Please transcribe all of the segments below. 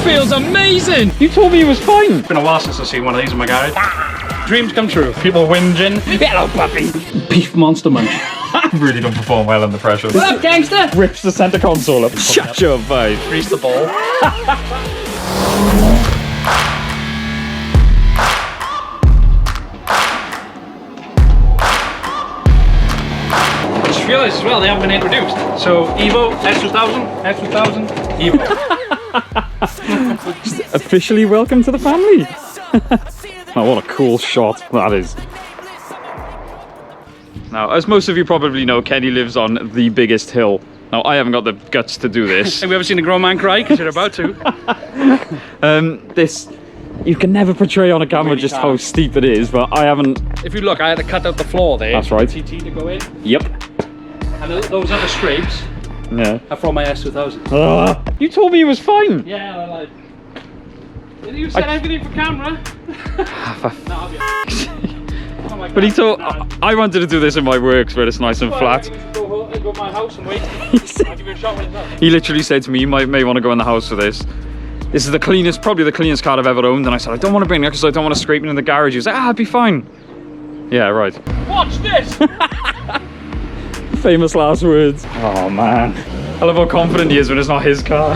feels amazing! You told me it was fine! It's been a while since I've seen one of these in my garage. Dreams come true. People whinging. Hello, puppy! Beef Monster Munch. Really don't perform well under pressure. What up, gangster? Rips the centre console up. Shut your vibe. Grease the ball. I just realised as well they haven't been introduced. So Evo, S2000, S2000, Evo. Officially welcome to the family. Oh, what a cool shot that is. Now, as most of you probably know, Kenny lives on the biggest hill. Now, I haven't got the guts to do this. Have you ever seen a grown man cry? Because you're about to. This, you can never portray on a camera Really just can't. how steep it is, but I haven't... If you look, I had to cut out the floor there. That's right. TT to go in. Yep. And those other scrapes Yeah. are from my S2000. You told me it was fine. Yeah, I like. You said everything for camera. No, I'll be oh my But he God, told... I wanted to do this in my works where it's nice and Well, flat. I think we should go to my house and wait. I'll give you a shot when it's up. He literally said to me, you may want to go in the house for this. This is the cleanest, probably the cleanest car I've ever owned. And I said, I don't want to bring it because I don't want to scrape it in the garage. He was like, it'd be fine. Yeah, right. Watch this! Famous last words. Oh, man. I love how confident he is when it's not his car.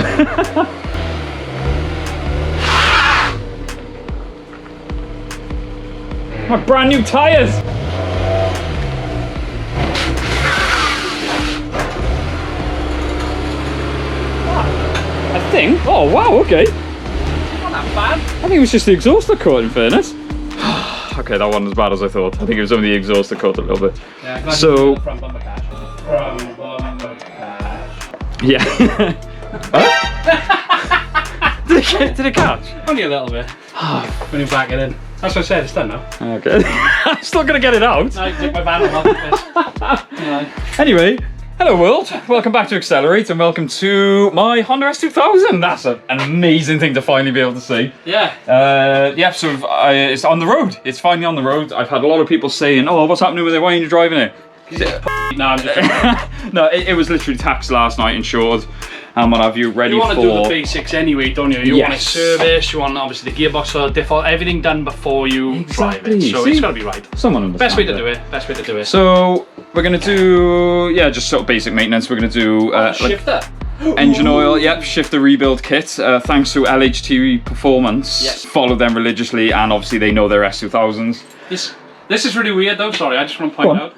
My brand new tyres! I think. Oh, wow, okay. Not that bad. I think it was just the exhaust that caught, in fairness. Okay, that wasn't as bad as I thought. I think it was only the exhaust that caught a little bit. Yeah, So- From bumper cash. From bumper cash. Yeah. Huh? Did it catch? Only a little bit. When you back it in. That's what I said, it's done now. Okay. I'm still gonna get it out. Now you can take my van off this. Anyway, hello world. Welcome back to Accelerate and welcome to my Honda S2000. That's an amazing thing to finally be able to see. Yeah. Yeah, so it's on the road. It's finally on the road. I've had a lot of people saying, oh, what's happening with it? Why aren't you driving it? No, I'm just No, it was literally taxed last night, insured. And what have you ready You want for... to do the basics anyway, don't you? You want it Yes. serviced, you want obviously the gearbox, diff, everything done before you drive it. So See? it's got to be right. Someone understands Best way to do it. Best way to do it. So we're gonna do, yeah, just sort of basic maintenance. We're gonna do like Shifter. engine oil, yep, shifter rebuild kit. Thanks to LHT Performance. Yes. Follow them religiously, and obviously they know their S2000s. This is really weird though. Sorry, I just want to point out.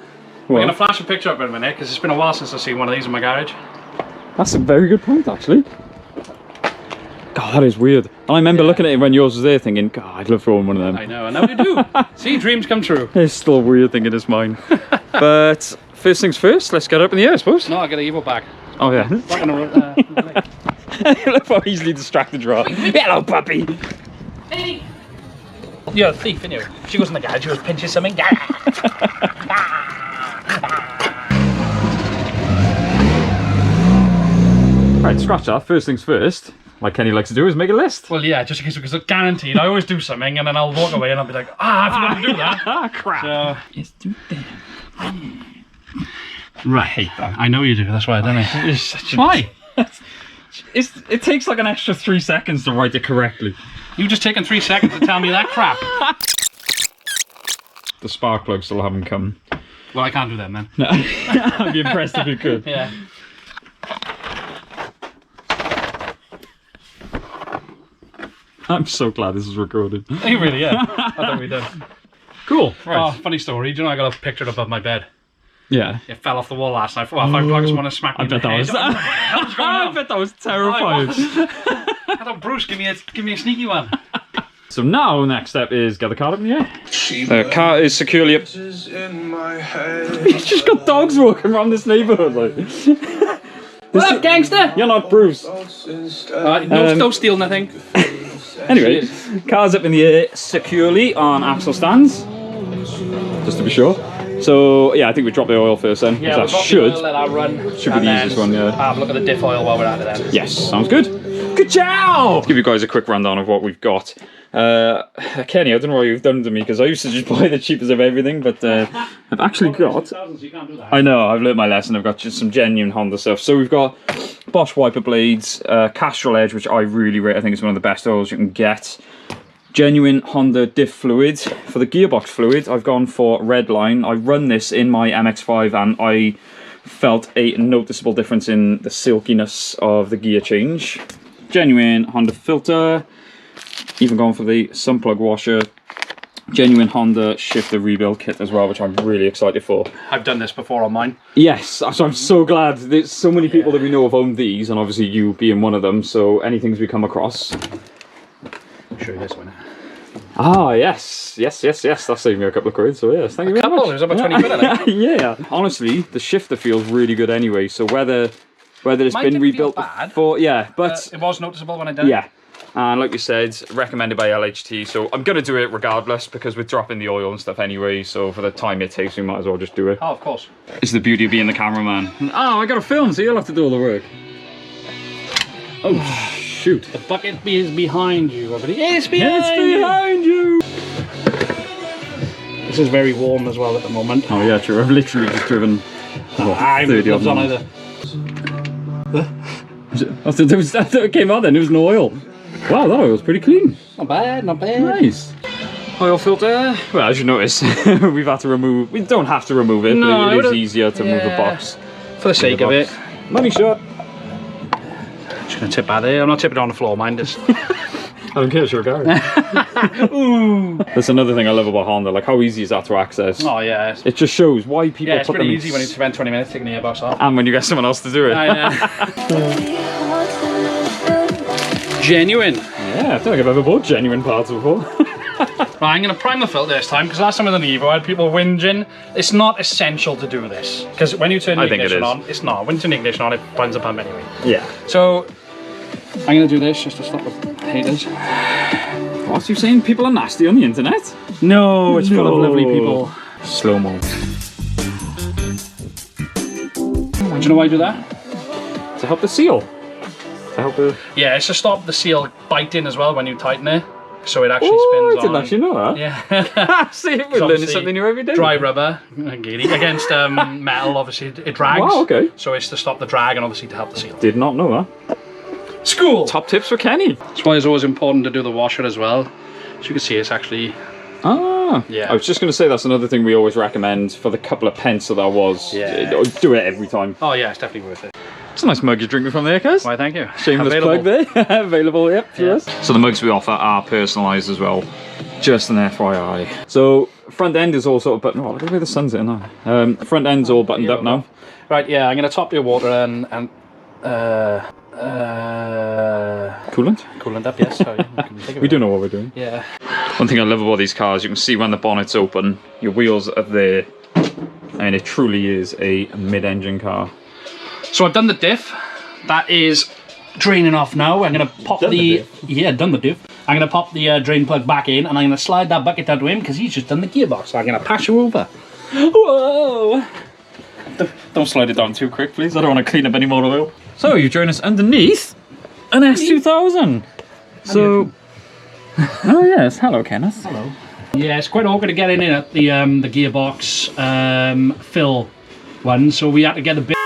We're gonna flash a picture up in a minute because it's been a while since I've seen one of these in my garage. That's a very good point, actually. God, that is weird. And I remember looking at it when yours was there, thinking, God, I'd love to own one of them. I know, and now you do. See, dreams come true. It's still weird thinking it's mine. But first things first, let's get it up in the air, I suppose. No, I got an Evo back. Oh yeah. Back on the road. Look how easily distracted you are. Hello, puppy. Hey. You're a thief, aren't you? She goes in the garage, she goes pinches something. Right, scratch that. First things first, like Kenny likes to do, is make a list. Well, yeah, just in case, because it's guaranteed. I always do something and then I'll walk away and I'll be like, I forgot to do that. Ah, crap. So, right, hate that. I know you do, that's why I don't know. Why? It takes like an extra 3 seconds to write it correctly. You've just taken 3 seconds to tell me that crap. The spark plugs still haven't come. Well, I can't do that, man. No. I'd be impressed if you could. Yeah. I'm so glad this is recorded. You really, yeah. I thought we did. Cool. Right. Oh, funny story. Do you know I got a picture above my bed? Yeah. It fell off the wall last night. Well, 5 o'clock, someone smacked me in the head. I bet that was terrifying. I thought, Bruce, give me a sneaky one. So now, next step is get the car up in the air. The car is securely up. He's just got dogs walking around this neighbourhood. Like. What up, gangster? You're not Bruce. Don't steal nothing. Anyway, car's up in the air securely on axle stands, just to be sure. So yeah, I think we drop the oil first then. Yeah, that should let that run. be the easiest one. Yeah. Have a look at the diff oil while we're at it then. Yes, sounds good. Good job! Give you guys a quick rundown of what we've got. Kenny, I don't know what you've done to me, because I used to just buy the cheapest of everything, but I've actually got... I know, I've learned my lesson. I've got just some genuine Honda stuff. So we've got Bosch wiper blades, Castrol Edge, which I really rate. I think it's one of the best oils you can get. Genuine Honda Diff fluid. For the gearbox fluid, I've gone for Redline. I run this in my MX-5 and I felt a noticeable difference in the silkiness of the gear change. Genuine Honda filter. Even gone for the sun plug washer. Genuine Honda shifter rebuild kit as well, which I'm really excited for. I've done this before on mine. Yes, so I'm so glad. There's so many people that we know have owned these, and obviously you being one of them, so any things we come across. I'll show you this one. Ah, yes. That saved me a couple of quid, so yes, thank you very much. It was about 20 quid, I think. Yeah. Honestly, the shifter feels really good anyway, so whether it's been rebuilt before, yeah, but... it was noticeable when I did it. Yeah. And like we said, recommended by LHT, so I'm going to do it regardless because we're dropping the oil and stuff anyway, so for the time it takes, we might as well just do it. Oh, of course. It's the beauty of being the cameraman. Oh, I got to film, so you'll have to do all the work. Oh, shoot. The bucket is behind you, everybody. It's behind you! This is very warm as well at the moment. Oh yeah, true. I've literally just driven 30 odd miles. That it came out then, it was no oil. Wow, that oil's pretty clean. Not bad, not bad. Nice. Oil filter. Well, as you notice, we've had to remove... We don't have to remove it, but it is easier to move the box. For the sake of it. Money shot. Just going to tip that there. I'm not tipping it on the floor, mind this. I don't care, sure, Gary. Ooh. That's another thing I love about Honda, like how easy is that to access? Oh, yeah. It just shows why people put them... Yeah, it's pretty easy when you spend 20 minutes taking the airbox off. And when you get someone else to do it. I know. Genuine. Yeah, I don't think I've ever bought genuine parts before. Right, I'm going to prime the filter this time, because last time with an Evo I had people whinging. It's not essential to do this, because when you turn the ignition on, it's not. When you turn the ignition on, it runs the pump anyway. Yeah. So, I'm going to do this just to stop the haters. What are you saying? People are nasty on the internet? No, it's full of lovely people. Slow-mo. Do you know why I do that? To help the seal. To help the... Yeah, it's to stop the seal biting as well when you tighten it. So it actually spins on. I didn't actually know that. Yeah. See, we're learning something new every day. Dry rubber against metal, obviously it drags. Wow, okay. So it's to stop the drag and obviously to help the seal. Did not know that. School! Top tips for Kenny. That's why it's always important to do the washer as well. As you can see, it's actually... Ah. Yeah. I was just going to say that's another thing we always recommend for the couple of pence that was. Yeah. Do it every time. Oh yeah, it's definitely worth it. It's a nice mug you're drinking from there, Kaz. Why, thank you. Shameless plug there. Available, yep, to us. So the mugs we offer are personalised as well. Just an FYI. So front end is all sort of buttoned. Oh, look at where the sun's in now. Front end's all buttoned up now. Right, yeah, I'm going to top your water and Coolant? Coolant up, yes. Sorry. We do know what we're doing. Yeah. One thing I love about these cars, you can see when the bonnet's open, your wheels are there. And it truly is a mid-engine car. So I've done the diff. That is draining off now. I'm going to pop done the diff. I'm going to pop the drain plug back in and I'm going to slide that bucket out to him because he's just done the gearbox. So I'm going to pass you over. Whoa! Don't slide it down too quick, please. I don't want to clean up any more oil. So you join us underneath an S2000. So, oh yes, hello Kenneth. Hello. Yeah, it's quite awkward to get in at the gearbox fill one, so we had to get a bit.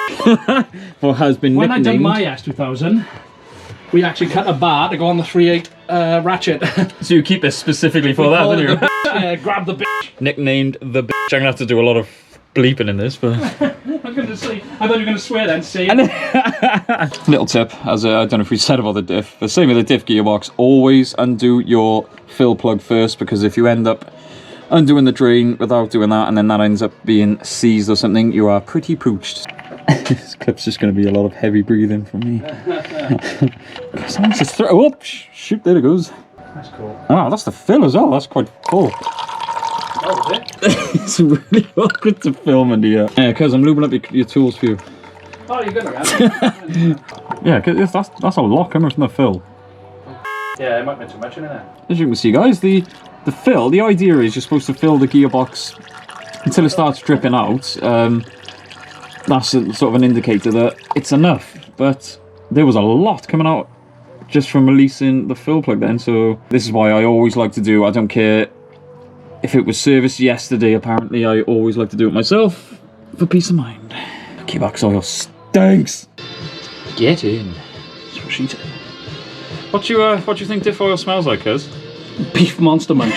What has been when nicknamed... I done my S2000, we actually cut a bar to go on the 3/8 ratchet. So you keep this specifically for that, didn't you? Yeah, grab the bitch. Nicknamed the bitch. I'm gonna have to do a lot of bleeping in this, but... I'm gonna say, I thought you were gonna swear then, see. Little tip, as I don't know if we said about the diff, the same with the diff gearbox, always undo your fill plug first, because if you end up undoing the drain without doing that and then that ends up being seized or something, you are pretty pooched. This clip's just going to be a lot of heavy breathing from me. Someone's just throw up. Shoot, there it goes. That's cool. Wow, that's the fill as well. That's quite full. Oh, is it? It's really awkward to film in here. Yeah, because I'm lubing up your tools for you. Oh, you're good, man. Yeah, because that's a lot coming from the fill. Yeah, it might be too much in there. As you can see, guys, the fill, the idea is you're supposed to fill the gearbox until it starts dripping out. That's sort of an indicator that it's enough, but there was a lot coming out just from releasing the fill plug then. So this is why I always like to do, I don't care if it was serviced yesterday, apparently I always like to do it myself for peace of mind. Gearbox oil stinks. Get in. That's what she said. What do you think diff oil smells like, cuz? Beef Monster Munch.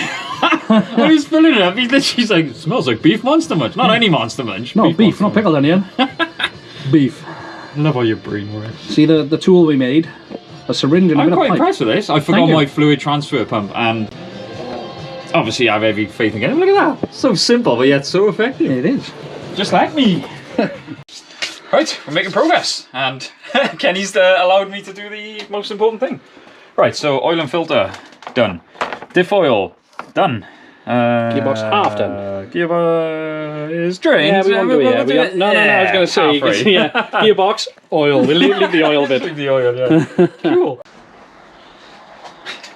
When he's filling it up, she's like, it smells like Beef Monster Munch. Not any Monster Munch. No, beef, not pickled onion. Beef. I love how your brain works. See the tool we made? A syringe and a I'm bit of quite pipe. impressed with this. I forgot my fluid transfer pump, and obviously I have every faith in getting. Look at that. So simple, but yet so effective. It is. Just like me. Right, we're making progress, and Kenny's allowed me to do the most important thing. Right, so oil and filter, done. Diff oil, done. Gearbox half done. Gearbox is drained. Yeah, we won't do it yet. No, I was going to say, yeah, gearbox, oil. We'll leave the oil bit. Leave the oil, yeah. Cool.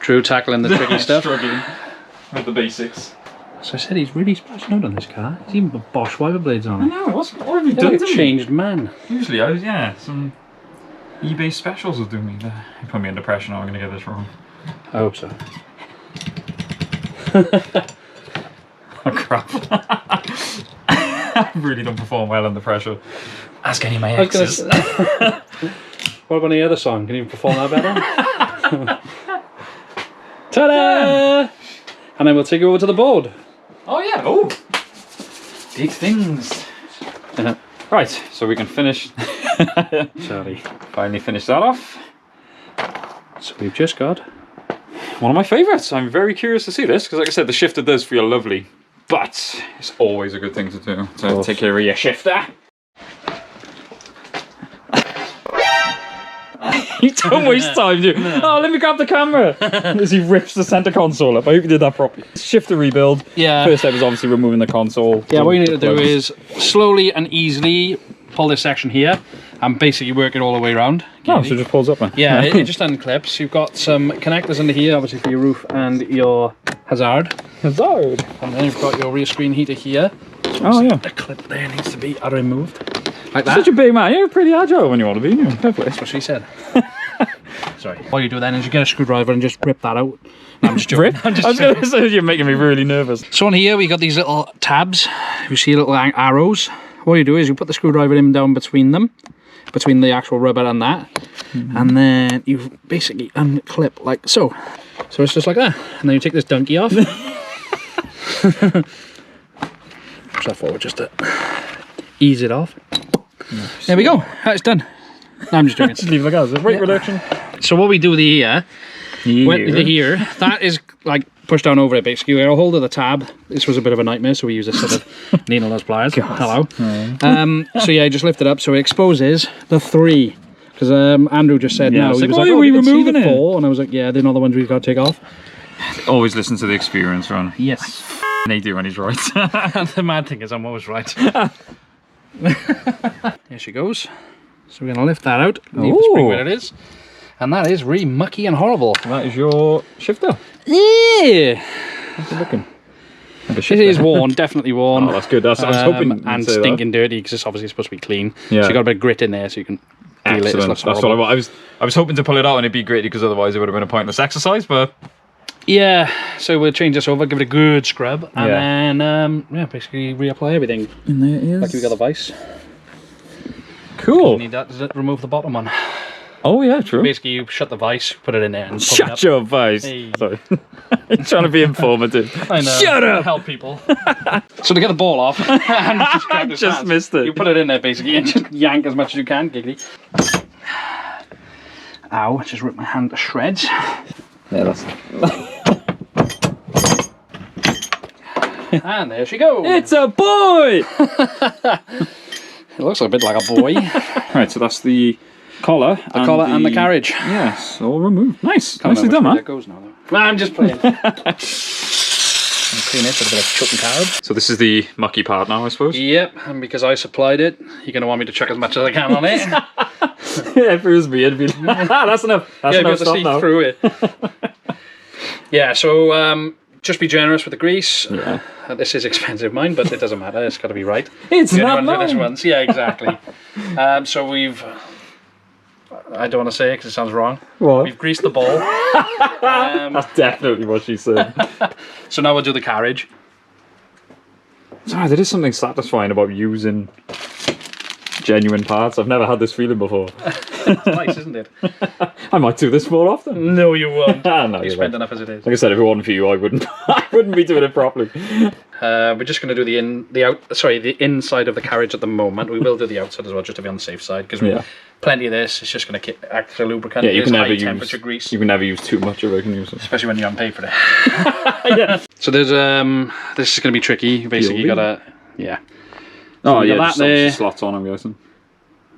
Drew tackling the tricky stuff. Struggling with the basics. So I said he's really splashing out on this car. He's even put Bosch wiper blades on I it. know, what have you He's done like to a me? changed man. Usually, some eBay specials will do me. You put me under pressure now, I'm going to get this wrong. I hope so. Oh crap. I really don't perform well under pressure. Ask any of my exes. What about any other song? Can you perform that better? Ta-da! And then we'll take you over to the board. Oh yeah, oh! Big things. Right, so we can finish. Sorry. Finally finish that off. So we've just got one of my favourites. I'm very curious to see this, because like I said, the shifter does feel lovely. But it's always a good thing to do, to take care of your shifter. You don't waste time, do you? No. Oh, let me grab the camera! As he rips the centre console up. I hope you did that properly. Shifter rebuild. Yeah. First step is obviously removing the console. Yeah, what you need to do is slowly and easily pull this section here and basically work it all the way around. Oh, so it just pulls up now. Yeah, it just unclips. You've got some connectors under here, obviously for your roof and your hazard. Hazard. And then you've got your rear screen heater here. Oh, yeah. The clip there needs to be removed. Like that. Such a big man. You're pretty agile when you want to be. You know, That's what she said. Sorry. What you do then is you get a screwdriver and just rip that out. No, I'm just joking. Rip? I was going to say, you're making me really nervous. So on here we got these little tabs. You see little arrows. What you do is you put the screwdriver in down between them, between the actual rubber and that, and then you basically unclip like so. So it's just like that. And then you take this donkey off. Push that forward just to ease it off. Nice. There we go. That's done. No, I'm just doing it. Just leave it as a weight reduction. So what we do with the here, that is like push down over it basically. We get a hold of the tab. This was a bit of a nightmare, so we use a set of needle nose pliers. Hello. So yeah, just lift it up so it exposes the 3. Because Andrew just said no. He was like, are we removing the 4? And I was like, yeah, they're not the ones we've got to take off. Always listen to the experience, Ron. Yes. They do when he's right. And the mad thing is I'm always right. Here she goes. So we're going to lift that out, leave the spring where it is. And that is really mucky and horrible. That is your shifter. Yeah. How's it looking? It is worn, definitely worn. Oh, that's good. I was hoping. And stinking dirty because it's obviously supposed to be clean. Yeah. So you got a bit of grit in there so you can feel it. That's what I was hoping to pull it out and it'd be gritty because otherwise it would have been a pointless exercise. But yeah, so we'll change this over, give it a good scrub, and then basically reapply everything. And there it is. Like we got the vice. Cool. You need that to remove the bottom one. Oh yeah, true. Basically, you shut the vice, put it in there, and shut your vice. Hey. Sorry, you're trying to be informative. I know. Shut up. Help people. So to get the ball off, and just missed it. You put it in there basically, and just yank as much as you can, giggly. Ow! Just ripped my hand to shreds. Yeah, that's. And there she goes. It's a boy. It looks a bit like a boy. Right, so that's the collar. The collar and the carriage. Yes, all removed. Nice. Nicely done, man. That goes now, though. I'm just playing. Clean it with a bit of chuck and carb. So this is the mucky part now, I suppose. Yep, and because I supplied it, you're going to want me to chuck as much as I can on it. Yeah, if it was me, it'd be that's enough. That's enough. To see through it. Yeah, so just be generous with the grease. Yeah. This is expensive, mine, but it doesn't matter. It's got to be right. It's not mine. Yeah, exactly. So we've I don't want to say it because it sounds wrong. What? We've greased the ball. That's definitely what she said. So now we'll do the carriage. Sorry, there is something satisfying about using genuine parts. I've never had this feeling before. It's nice, isn't it? I might do this more often. No, you won't. No, You spend enough as it is. like I said, if it wasn't for you, I wouldn't. I wouldn't be doing it properly. We're just going to do the inside of the carriage at the moment. We will do the outside as well, just to be on the safe side, because we've plenty of this. It's just going to act as a lubricant. Yeah, you can never temperature grease. You can never use too much of it, can you? Especially when you haven't paid for it. Yeah. So there's this is going to be tricky. Basically, you gotta Oh yeah, that there. slots on. I'm guessing.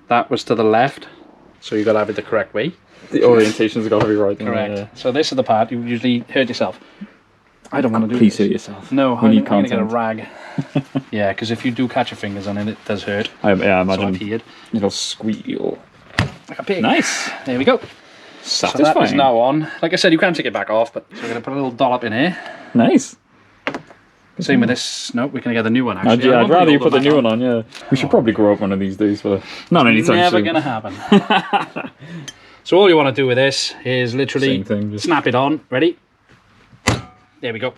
That was to the left, so you got to have it the correct way. The orientation's got to be right. Correct. Yeah. So this is the part you usually hurt yourself. I don't want to do Please this. hurt yourself. No, We need I'm going to get a content. rag. Yeah, because if you do catch your fingers on it, it does hurt. I So I've imagine heard. it'll squeal. Like a pig. Nice. There we go. So Satisfying. that is now on. Like I said, you can take it back off, but so we're going to put a little dollop in here. Nice. Same with this. No, we're going to get the new one actually. I'd rather you put the new one on. on, yeah. We should probably grow up one of these days, but not anytime Never soon. going to happen. So all you want to do with this is literally Same thing, just- snap it on. Ready? There we go.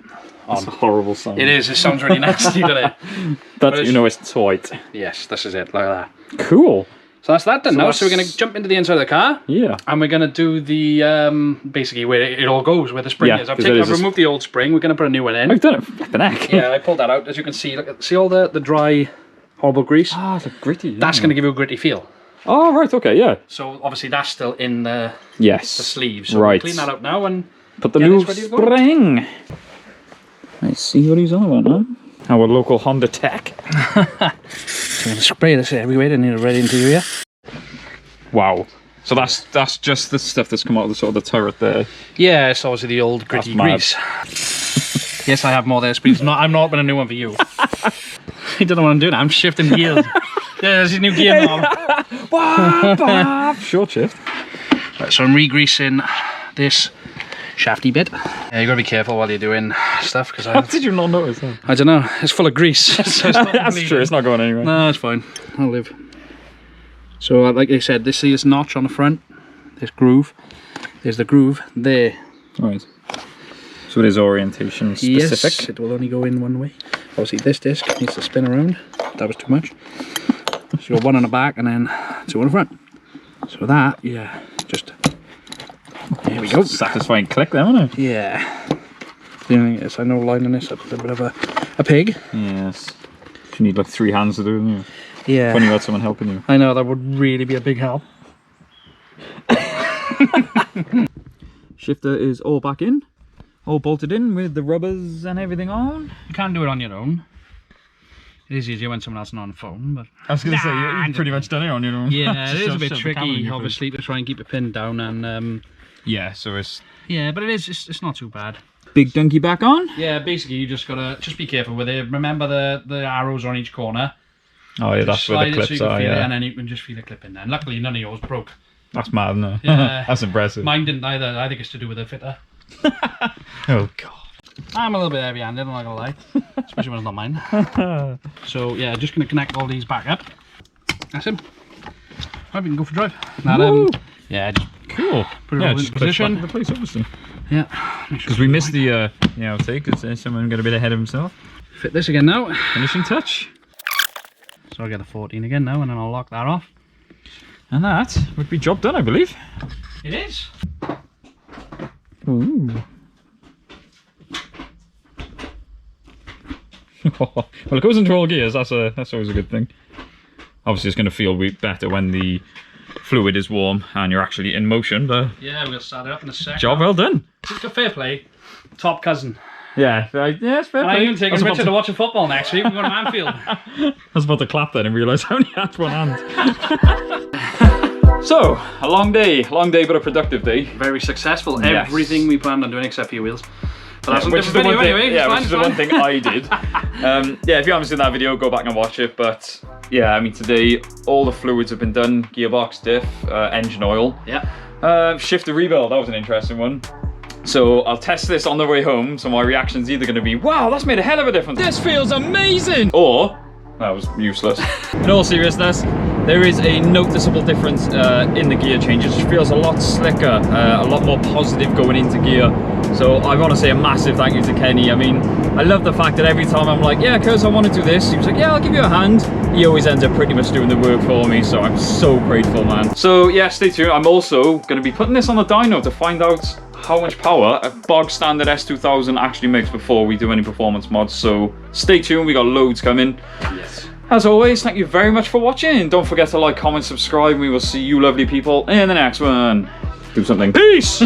That's a horrible sound. It is. It sounds really nasty, doesn't it? But you know it's tight. Yes, this is it. Like that. Cool. So that's that done now. So we're that's- going to jump into the inside of the car. Yeah. And we're going to do the, basically where it all goes, where the spring Yeah, is. I've 'cause it is removed the old spring. We're going to put a new one in. I've done it flipping heck. Yeah, I pulled that out. As you can see, look, see all the dry, horrible grease? Ah, it's gritty. That's going to give you a gritty feel. Oh, right, okay, yeah. So obviously that's still in the Yes. sleeve. So right. we'll clean that out now and Put the get new this ready to go. spring. Let's see what he's on about now. Our local Honda tech. So I'm going to spray this everywhere and need it ready into here. Wow. So that's just the stuff that's come out of the sort of the turret there. Yeah, it's obviously the old gritty That's grease. Yes, I have more there, but I'm not opening a new one for you. He doesn't want to do that. I'm shifting gears. There's his new gear knob. Short shift. Right, so I'm re-greasing this shafty bit. Yeah, you got to be careful while you're doing stuff because How did you not notice that? I don't know. It's full of grease. So it's not That's bleeding. true, it's not going anywhere. No, it's fine. I'll live. So, like I said, this notch on the front, this groove. There's the groove there. Right. So it is orientation specific. Yes, it will only go in one way. Obviously, this disc needs to spin around. That was too much. So you got one on the back and then two on the front. So that, yeah, just there we go. Satisfying click there, wasn't it? Yeah. The only thing is, I know lining this up with a bit of a pig. Yes. You need like 3 hands to do it, don't you? Yeah. When you got someone helping you. I know, that would really be a big help. Shifter is all back in. All bolted in with the rubbers and everything on. You can't do it on your own. It is easier when someone else is on the phone, but I was going to say, you've pretty much done it on your own. yeah, it is a Just bit shove the camera in tricky, your obviously, to try and keep it pinned down. And Yeah, so it's... yeah, but it's not too bad. Big donkey back on. Yeah, basically you just gotta be careful with it. Remember the arrows on each corner. Oh yeah, that's where the Slide it so clips you can are, feel it, yeah. and then you can just feel the clip in there. And luckily none of yours broke. That's mad, isn't it? Yeah. That's impressive. Mine didn't either. I think it's to do with the fitter. Oh god. I'm a little bit heavy-handed, I'm not gonna lie. Especially when it's not mine. So yeah, just gonna connect all these back up. That's him. Right, we can go for a drive. Now, yeah, just Cool. put it Yeah, all just in clips back position. into place, obviously. Yeah. Because we missed the outtake, because someone got a bit ahead of himself. Fit this again now. Finishing touch. So I'll get a 14 again now, and then I'll lock that off. And that would be job done, I believe. It is. Ooh. Well, it goes into all gears. That's always a good thing. Obviously, it's going to feel better when the fluid is warm and you're actually in motion. But Yeah, we're gonna start it up in a sec. job well done. It's a fair play. Top cousin. Yeah, it's fair And I'm play. even taking Richard to watch a football next week. We're going to Manfield. I was about to clap then and realise I only had one hand. So, a long day but a productive day. Very successful. Yes. Everything we planned on doing except for your wheels. But that's Which is the one thing, anyway. yeah, which is the one thing I did. Yeah, if you haven't seen that video, go back and watch it. But yeah, I mean, today all the fluids have been done: gearbox, diff, engine oil. Yeah. Shifter rebuild. That was an interesting one. So I'll test this on the way home. So my reaction's either going to be, "Wow, that's made a hell of a difference. This feels amazing," or that was useless. In all seriousness, there is a noticeable difference in the gear change. It just feels a lot slicker, a lot more positive going into gear. So I want to say a massive thank you to Kenny. I mean, I love the fact that every time I'm like, yeah, cuz I want to do this, he was like, yeah, I'll give you a hand. He always ends up pretty much doing the work for me, so I'm so grateful, man. So yeah, stay tuned. I'm also going to be putting this on the dyno to find out how much power a bog standard S2000 actually makes before we do any performance mods. So stay tuned, we got loads coming. Yes. As always, thank you very much for watching. Don't forget to like, comment, subscribe. We will see you lovely people in the next one. Do something. Peace!